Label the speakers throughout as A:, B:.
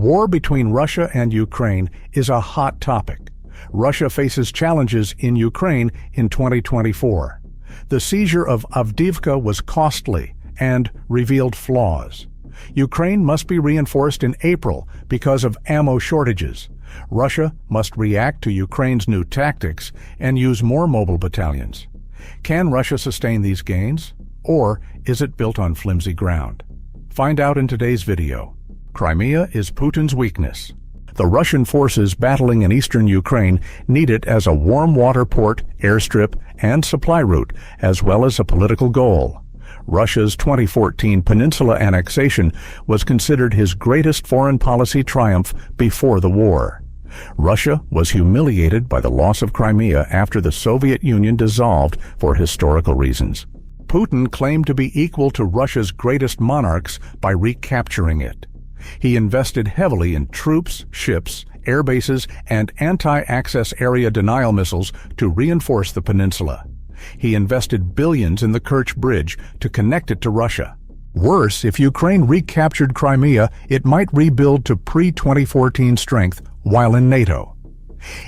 A: War between Russia and Ukraine is a hot topic. Russia faces challenges in Ukraine in 2024. The seizure of Avdivka was costly and revealed flaws. Ukraine must be reinforced in April because of ammo shortages. Russia must react to Ukraine's new tactics and use more mobile battalions. Can Russia sustain these gains, or is it built on flimsy ground? Find out in today's video. Crimea is Putin's weakness. The Russian forces battling in eastern Ukraine need it as a warm water port, airstrip, and supply route, as well as a political goal. Russia's 2014 peninsula annexation was considered his greatest foreign policy triumph before the war. Russia was humiliated by the loss of Crimea after the Soviet Union dissolved for historical reasons. Putin claimed to be equal to Russia's greatest monarchs by recapturing it. He invested heavily in troops, ships, air bases, and anti-access area denial missiles to reinforce the peninsula. He invested billions in the Kerch Bridge to connect it to Russia. Worse, if Ukraine recaptured Crimea, it might rebuild to pre-2014 strength while in NATO.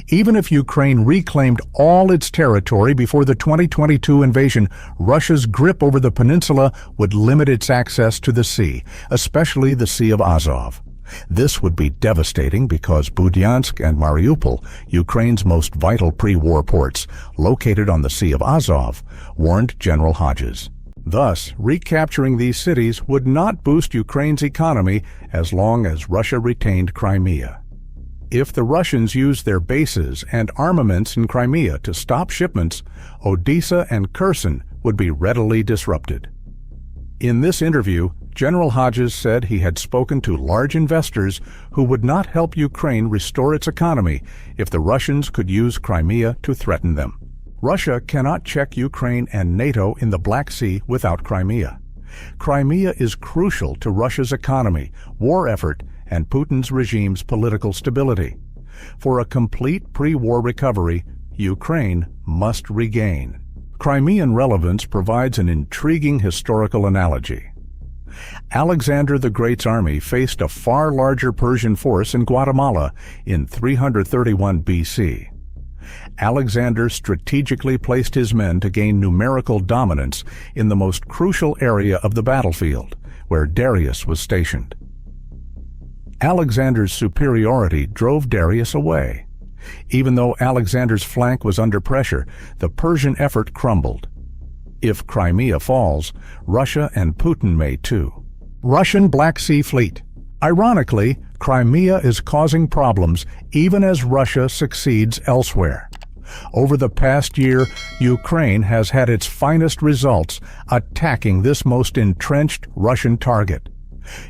A: Even if Ukraine reclaimed all its territory before the 2022 invasion, Russia's grip over the peninsula would limit its access to the sea, especially the Sea of Azov. This would be devastating because Berdyansk and Mariupol, Ukraine's most vital pre-war ports, located on the Sea of Azov, warned General Hodges. Thus, recapturing these cities would not boost Ukraine's economy as long as Russia retained Crimea. If the Russians used their bases and armaments in Crimea to stop shipments, Odessa and Kherson would be readily disrupted. In this interview, General Hodges said he had spoken to large investors who would not help Ukraine restore its economy if the Russians could use Crimea to threaten them. Russia cannot check Ukraine and NATO in the Black Sea without Crimea. Crimea is crucial to Russia's economy, war effort, and Putin's regime's political stability. For a complete pre-war recovery, Ukraine must regain. Crimean relevance provides an intriguing historical analogy. Alexander the Great's army faced a far larger Persian force in Guatemala in 331 BC. Alexander strategically placed his men to gain numerical dominance in the most crucial area of the battlefield, where Darius was stationed. Alexander's superiority drove Darius away. Even though Alexander's flank was under pressure, the Persian effort crumbled. If Crimea falls, Russia and Putin may too. Russian Black Sea Fleet. Ironically, Crimea is causing problems even as Russia succeeds elsewhere. Over the past year, Ukraine has had its finest results attacking this most entrenched Russian target.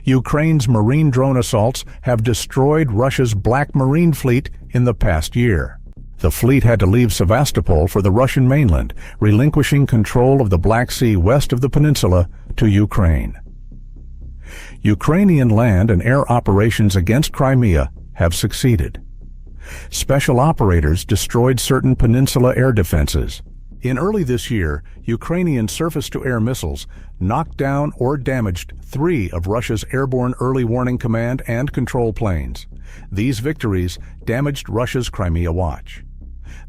A: Ukraine's marine drone assaults have destroyed Russia's Black Marine Fleet in the past year. The fleet had to leave Sevastopol for the Russian mainland, relinquishing control of the Black Sea west of the peninsula to Ukraine. Ukrainian land and air operations against Crimea have succeeded. Special operators destroyed certain peninsula air defenses. In early this year, Ukrainian surface-to-air missiles knocked down or damaged 3 of Russia's airborne early warning command and control planes. These victories damaged Russia's Crimea Watch.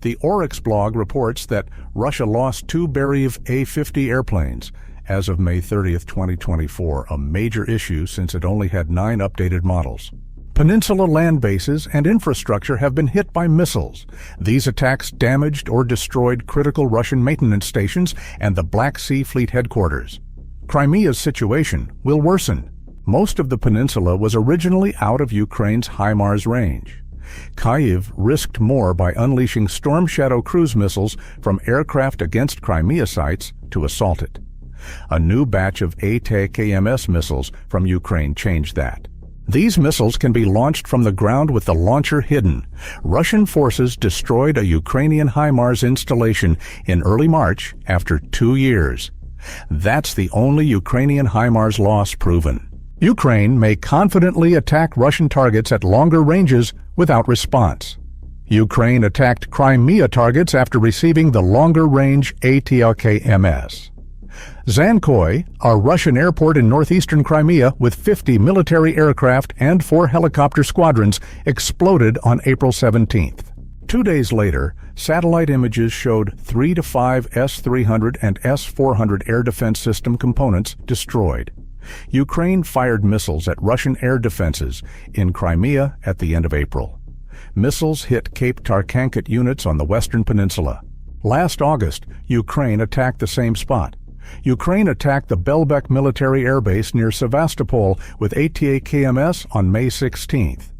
A: The Oryx blog reports that Russia lost 2 Beriev A-50 airplanes as of May 30, 2024, a major issue since it only had 9 updated models. Peninsula land bases and infrastructure have been hit by missiles. These attacks damaged or destroyed critical Russian maintenance stations and the Black Sea Fleet headquarters. Crimea's situation will worsen. Most of the peninsula was originally out of Ukraine's HIMARS range. Kyiv risked more by unleashing Storm Shadow cruise missiles from aircraft against Crimea sites to assault it. A new batch of ATACMS missiles from Ukraine changed that. These missiles can be launched from the ground with the launcher hidden. Russian forces destroyed a Ukrainian HIMARS installation in early March after 2 years. That's the only Ukrainian HIMARS loss proven. Ukraine may confidently attack Russian targets at longer ranges without response. Ukraine attacked Crimea targets after receiving the longer-range ATACMS. Zankoy, a Russian airport in northeastern Crimea with 50 military aircraft and 4 helicopter squadrons, exploded on April 17th. 2 days later, satellite images showed 3 to 5 S-300 and S-400 air defense system components destroyed. Ukraine fired missiles at Russian air defenses in Crimea at the end of April. Missiles hit Cape Tarkankit units on the western peninsula. Last August, Ukraine attacked the same spot. Ukraine attacked the Belbek military airbase near Sevastopol with ATACMS on May 16th.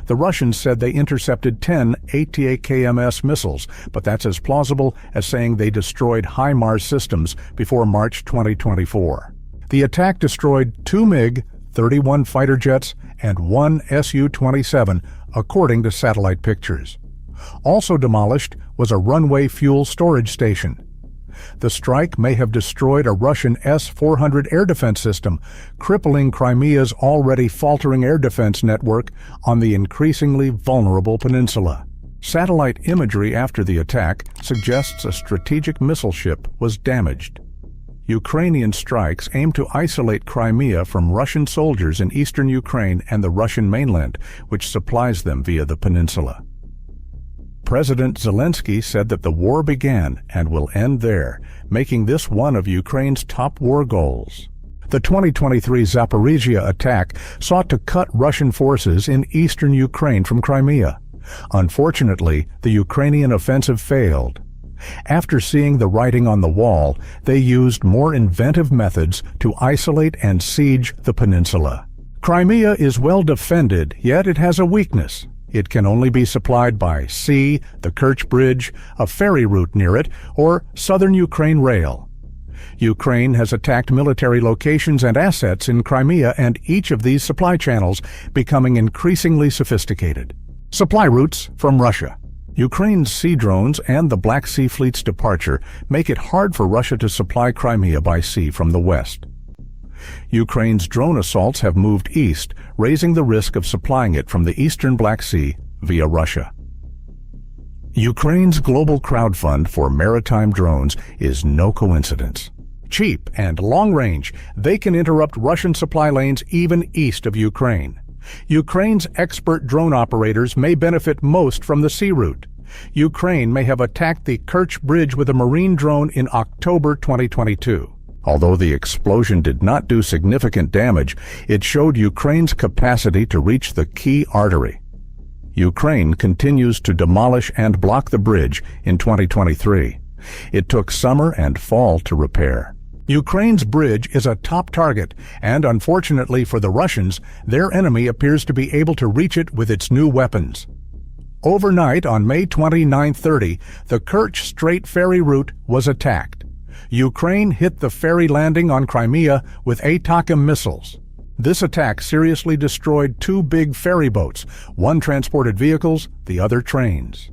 A: The Russians said they intercepted 10 ATACMS missiles, but that's as plausible as saying they destroyed HIMARS systems before March 2024. The attack destroyed 2 MiG, 31 fighter jets, and 1 Su-27, according to satellite pictures. Also demolished was a runway fuel storage station. The strike may have destroyed a Russian S-400 air defense system, crippling Crimea's already faltering air defense network on the increasingly vulnerable peninsula. Satellite imagery after the attack suggests a strategic missile ship was damaged. Ukrainian strikes aim to isolate Crimea from Russian soldiers in eastern Ukraine and the Russian mainland, which supplies them via the peninsula. President Zelensky said that the war began and will end there, making this one of Ukraine's top war goals. The 2023 Zaporizhia attack sought to cut Russian forces in eastern Ukraine from Crimea. Unfortunately, the Ukrainian offensive failed. After seeing the writing on the wall, they used more inventive methods to isolate and siege the peninsula. Crimea is well defended, yet it has a weakness. It can only be supplied by sea, the Kerch Bridge, a ferry route near it, or southern Ukraine rail. Ukraine has attacked military locations and assets in Crimea, and each of these supply channels becoming increasingly sophisticated. Supply routes from Russia. Ukraine's sea drones and the Black Sea Fleet's departure make it hard for Russia to supply Crimea by sea from the west. Ukraine's drone assaults have moved east, raising the risk of supplying it from the eastern Black Sea via Russia. Ukraine's global crowdfund for maritime drones is no coincidence. Cheap and long-range, they can interrupt Russian supply lanes even east of Ukraine. Ukraine's expert drone operators may benefit most from the sea route. Ukraine may have attacked the Kerch Bridge with a marine drone in October 2022. Although the explosion did not do significant damage, it showed Ukraine's capacity to reach the key artery. Ukraine continues to demolish and block the bridge in 2023. It took summer and fall to repair. Ukraine's bridge is a top target, and unfortunately for the Russians, their enemy appears to be able to reach it with its new weapons. Overnight on May 29-30, the Kerch Strait ferry route was attacked. Ukraine hit the ferry landing on Crimea with ATACMS missiles. This attack seriously destroyed 2 big ferry boats. One transported vehicles, the other trains.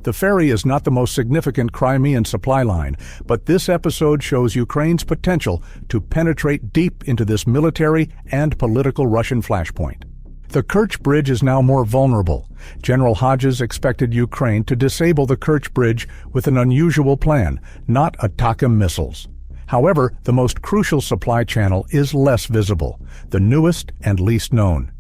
A: The ferry is not the most significant Crimean supply line, but this episode shows Ukraine's potential to penetrate deep into this military and political Russian flashpoint. The Kerch Bridge is now more vulnerable. General Hodges expected Ukraine to disable the Kerch Bridge with an unusual plan, not ATACMS missiles. However, the most crucial supply channel is less visible, the newest and least known.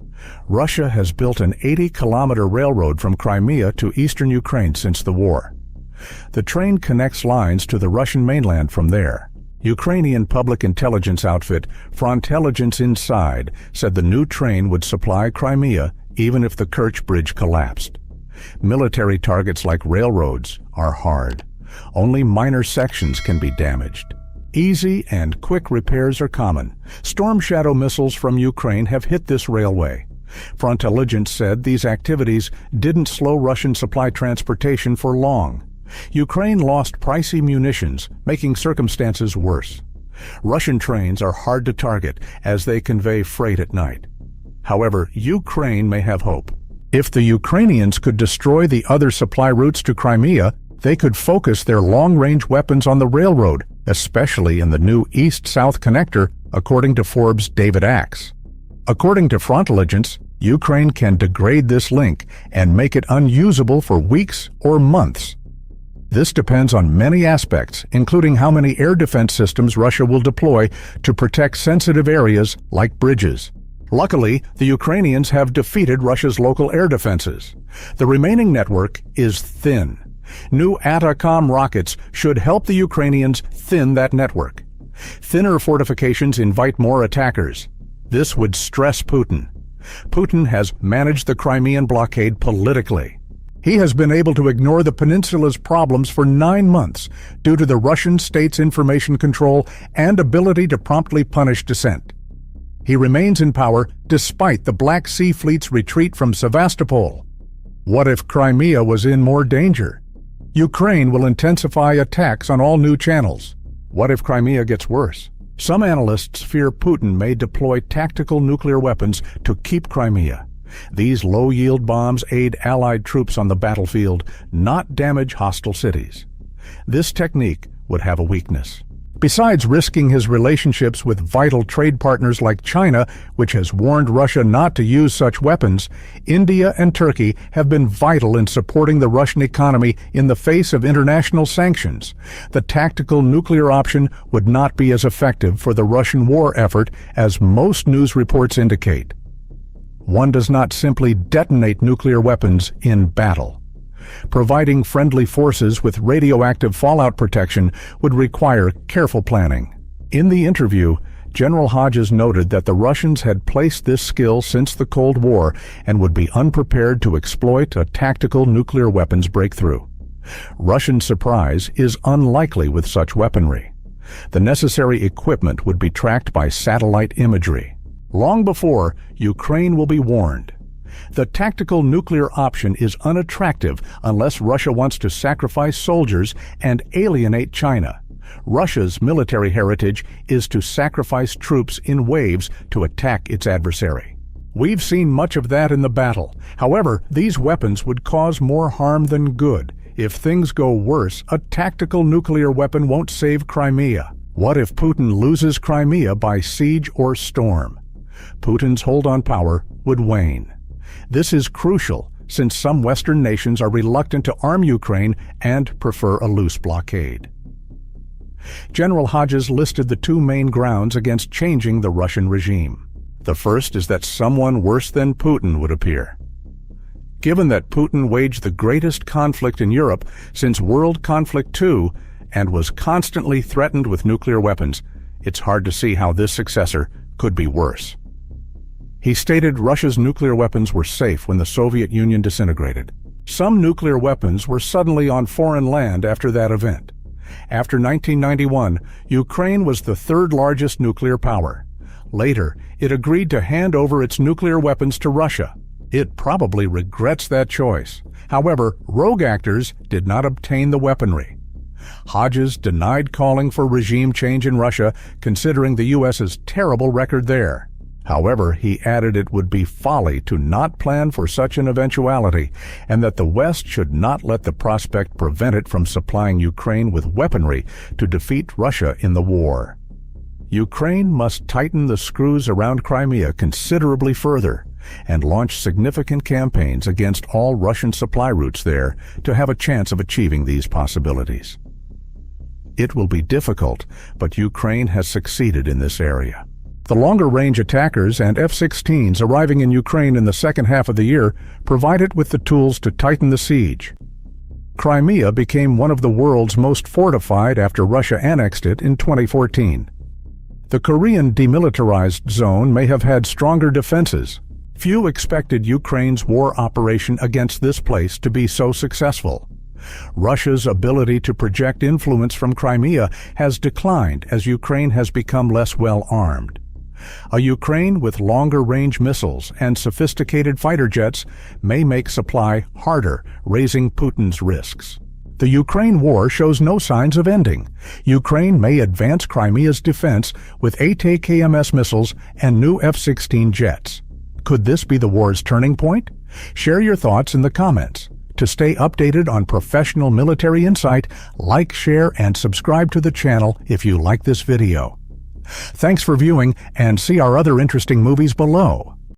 A: Russia has built an 80-kilometer railroad from Crimea to eastern Ukraine since the war. The train connects lines to the Russian mainland from there. Ukrainian public intelligence outfit Frontelligence Inside said the new train would supply Crimea even if the Kerch Bridge collapsed. Military targets like railroads are hard. Only minor sections can be damaged. Easy and quick repairs are common. Storm Shadow missiles from Ukraine have hit this railway. Frontelligence said these activities didn't slow Russian supply transportation for long. Ukraine lost pricey munitions, making circumstances worse. Russian trains are hard to target as they convey freight at night. However, Ukraine may have hope. If the Ukrainians could destroy the other supply routes to Crimea, they could focus their long-range weapons on the railroad, especially in the new east-south connector, according to Forbes' David Axe. According to Frontelligence, Ukraine can degrade this link and make it unusable for weeks or months. This depends on many aspects, including how many air defense systems Russia will deploy to protect sensitive areas like bridges. Luckily, the Ukrainians have defeated Russia's local air defenses. The remaining network is thin. New Atacom rockets should help the Ukrainians thin that network. Thinner fortifications invite more attackers. This would stress Putin. Putin has managed the Crimean blockade politically. He has been able to ignore the peninsula's problems for 9 months due to the Russian state's information control and ability to promptly punish dissent. He remains in power despite the Black Sea Fleet's retreat from Sevastopol. What if Crimea was in more danger? Ukraine will intensify attacks on all new channels. What if Crimea gets worse? Some analysts fear Putin may deploy tactical nuclear weapons to keep Crimea. These low-yield bombs aid Allied troops on the battlefield, not damage hostile cities. This technique would have a weakness. Besides risking his relationships with vital trade partners like China, which has warned Russia not to use such weapons, India and Turkey have been vital in supporting the Russian economy in the face of international sanctions. The tactical nuclear option would not be as effective for the Russian war effort as most news reports indicate. One does not simply detonate nuclear weapons in battle. Providing friendly forces with radioactive fallout protection would require careful planning. In the interview, General Hodges noted that the Russians had placed this skill since the Cold War and would be unprepared to exploit a tactical nuclear weapons breakthrough. Russian surprise is unlikely with such weaponry. The necessary equipment would be tracked by satellite imagery. Long before, Ukraine will be warned. The tactical nuclear option is unattractive unless Russia wants to sacrifice soldiers and alienate China. Russia's military heritage is to sacrifice troops in waves to attack its adversary. We've seen much of that in the battle. However, these weapons would cause more harm than good. If things go worse, a tactical nuclear weapon won't save Crimea. What if Putin loses Crimea by siege or storm? Putin's hold on power would wane. This is crucial since some Western nations are reluctant to arm Ukraine and prefer a loose blockade. General Hodges listed the two main grounds against changing the Russian regime. The first is that someone worse than Putin would appear. Given that Putin waged the greatest conflict in Europe since World Conflict II and was constantly threatened with nuclear weapons, it's hard to see how this successor could be worse. He stated Russia's nuclear weapons were safe when the Soviet Union disintegrated. Some nuclear weapons were suddenly on foreign land after that event. After 1991, Ukraine was the third largest nuclear power. Later, it agreed to hand over its nuclear weapons to Russia. It probably regrets that choice. However, rogue actors did not obtain the weaponry. Hodges denied calling for regime change in Russia, considering the U.S.'s terrible record there. However, he added it would be folly to not plan for such an eventuality, and that the West should not let the prospect prevent it from supplying Ukraine with weaponry to defeat Russia in the war. Ukraine must tighten the screws around Crimea considerably further and launch significant campaigns against all Russian supply routes there to have a chance of achieving these possibilities. It will be difficult, but Ukraine has succeeded in this area. The longer-range attackers and F-16s arriving in Ukraine in the second half of the year provide it with the tools to tighten the siege. Crimea became one of the world's most fortified after Russia annexed it in 2014. The Korean demilitarized zone may have had stronger defenses. Few expected Ukraine's war operation against this place to be so successful. Russia's ability to project influence from Crimea has declined as Ukraine has become less well-armed. A Ukraine with longer-range missiles and sophisticated fighter jets may make supply harder, raising Putin's risks. The Ukraine war shows no signs of ending. Ukraine may advance Crimea's defense with ATACMS missiles and new F-16 jets. Could this be the war's turning point? Share your thoughts in the comments. To stay updated on professional military insight, like, share, and subscribe to the channel if you like this video. Thanks for viewing, and see our other interesting movies below.